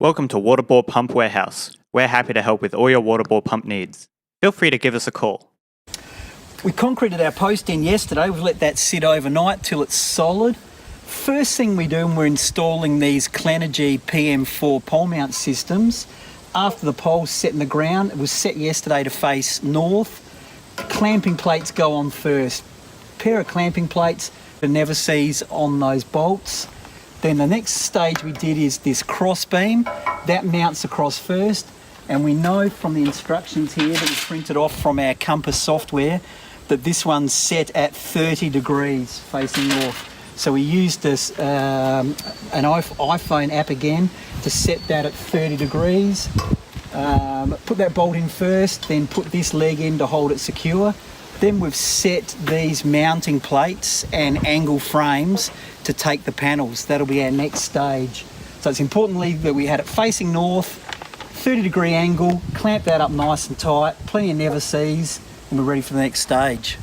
Welcome to Waterborepump Warehouse. We're happy to help with all your Waterborepump needs. Feel free to give us a call. We concreted our post in yesterday. We've let that sit overnight till it's solid. First thing we do when we're installing these Clenergy PM4 pole mount systems, after the pole's set in the ground, it was set yesterday to face north. Clamping plates go on first. Pair of clamping plates, the never sees on those bolts. Then the next stage we did is this cross beam. That mounts across first, and we know from the instructions here that we printed off from our Compass software that this one's set at 30 degrees facing north. So we used this an iPhone app again to set that at 30 degrees. Put that bolt in first, then put this leg in to hold it secure. Then we've set these mounting plates and angle frames to take the panels. That'll be our next stage. So it's importantly that we had it facing north, 30 degree angle, clamp that up nice and tight, plenty of never sees, and we're ready for the next stage.